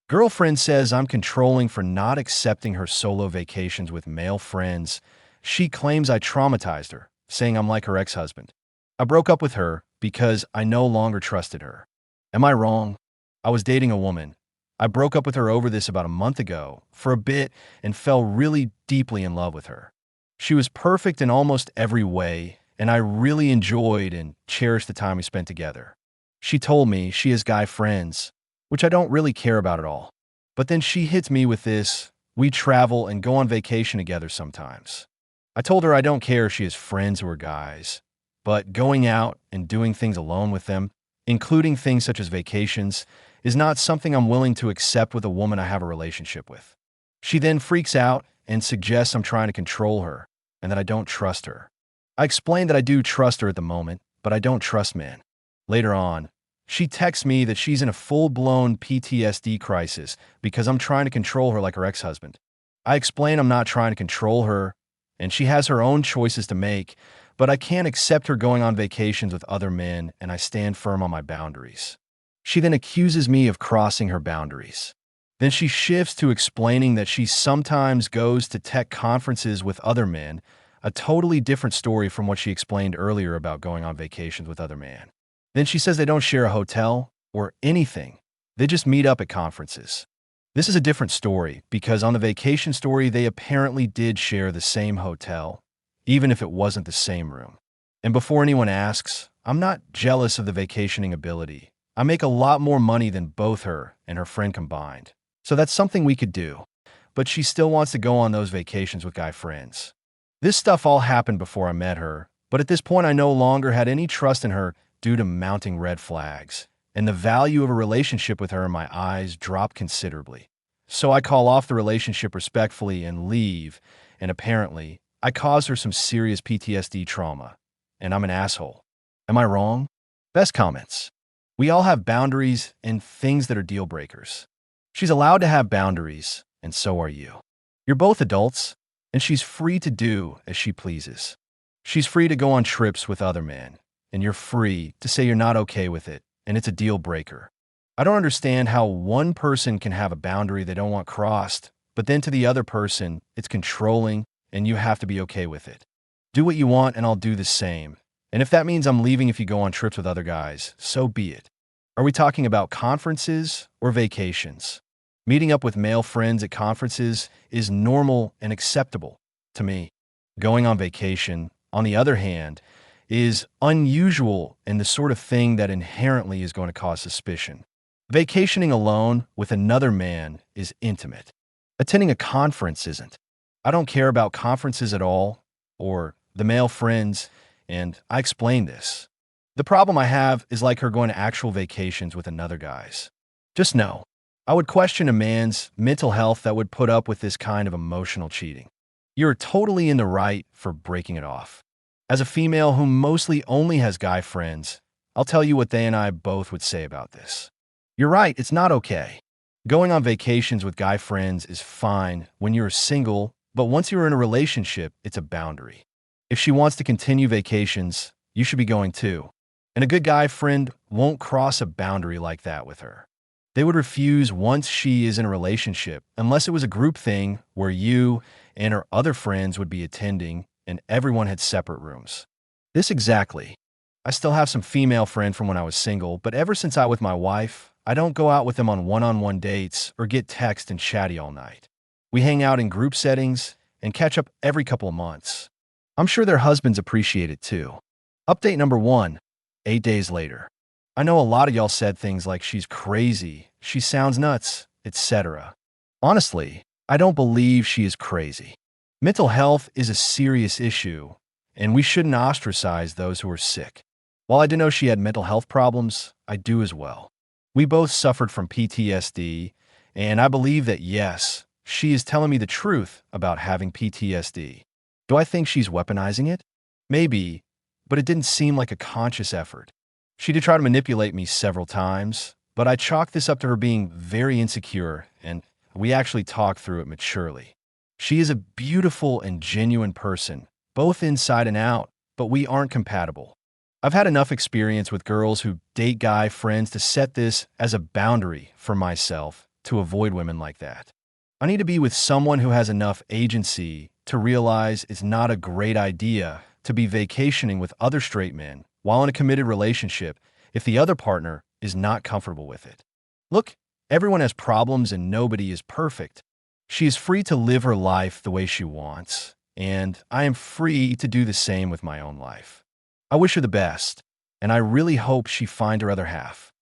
Girlfriend says I'm controlling for not accepting her solo vacations with male friends. She claims I traumatized her, saying I'm like her ex-husband. I broke up with her because I no longer trusted her. Am I wrong? I was dating a woman. I broke up with her over this about a month ago, for a bit, and fell really deeply in love with her. She was perfect in almost every way, and I really enjoyed and cherished the time we spent together. She told me she has guy friends, which I don't really care about at all. But then she hits me with this: we travel and go on vacation together sometimes. I told her I don't care if she has friends who are guys, but going out and doing things alone with them, including things such as vacations, is not something I'm willing to accept with a woman I have a relationship with. She then freaks out and suggests I'm trying to control her and that I don't trust her. I explain that I do trust her at the moment, but I don't trust men. Later on, she texts me that she's in a full-blown PTSD crisis because I'm trying to control her like her ex-husband. I explain I'm not trying to control her, and she has her own choices to make, but I can't accept her going on vacations with other men, and I stand firm on my boundaries. She then accuses me of crossing her boundaries. Then she shifts to explaining that she sometimes goes to tech conferences with other men, a totally different story from what she explained earlier about going on vacations with other men. Then she says they don't share a hotel or anything. They just meet up at conferences. This is a different story because on the vacation story, they apparently did share the same hotel, even if it wasn't the same room. And before anyone asks, I'm not jealous of the vacationing ability. I make a lot more money than both her and her friend combined. So that's something we could do. But she still wants to go on those vacations with guy friends. This stuff all happened before I met her, but at this point I no longer had any trust in her due to mounting red flags, and the value of a relationship with her in my eyes dropped considerably. So I call off the relationship respectfully and leave, and apparently, I caused her some serious PTSD trauma, and I'm an asshole. Am I wrong? Best comments. We all have boundaries and things that are deal breakers. She's allowed to have boundaries, and so are you. You're both adults, and she's free to do as she pleases. She's free to go on trips with other men, and you're free to say you're not okay with it, and it's a deal breaker. I don't understand how one person can have a boundary they don't want crossed, but then to the other person, it's controlling, and you have to be okay with it. Do what you want, and I'll do the same. And if that means I'm leaving if you go on trips with other guys, so be it. Are we talking about conferences or vacations? Meeting up with male friends at conferences is normal and acceptable to me. Going on vacation, on the other hand, is unusual and the sort of thing that inherently is going to cause suspicion. Vacationing alone with another man is intimate. Attending a conference isn't. I don't care about conferences at all, or the male friends, and I explain this. The problem I have is like her going to actual vacations with another guy's. Just know, I would question a man's mental health that would put up with this kind of emotional cheating. You're totally in the right for breaking it off. As a female who mostly only has guy friends, I'll tell you what they and I both would say about this. You're right, it's not okay. Going on vacations with guy friends is fine when you're single, but once you're in a relationship, it's a boundary. If she wants to continue vacations, you should be going too. And a good guy friend won't cross a boundary like that with her. They would refuse once she is in a relationship, unless it was a group thing where you and her other friends would be attending and everyone had separate rooms. This exactly. I still have some female friends from when I was single, but ever since I was with my wife, I don't go out with them on one-on-one dates or get text and chatty all night. We hang out in group settings and catch up every couple of months. I'm sure their husbands appreciate it too. Update number 1, 8 days later. I know a lot of y'all said things like she's crazy, she sounds nuts, etc. Honestly, I don't believe she is crazy. Mental health is a serious issue, and we shouldn't ostracize those who are sick. While I do know she had mental health problems, I do as well. We both suffered from PTSD, and I believe that yes, she is telling me the truth about having PTSD. Do I think she's weaponizing it? Maybe, but it didn't seem like a conscious effort. She did try to manipulate me several times, but I chalked this up to her being very insecure, and we actually talked through it maturely. She is a beautiful and genuine person, both inside and out, but we aren't compatible. I've had enough experience with girls who date guy friends to set this as a boundary for myself to avoid women like that. I need to be with someone who has enough agency to realize it's not a great idea to be vacationing with other straight men while in a committed relationship if the other partner is not comfortable with it. Look, everyone has problems and nobody is perfect. She is free to live her life the way she wants, and I am free to do the same with my own life. I wish her the best, and I really hope she finds her other half.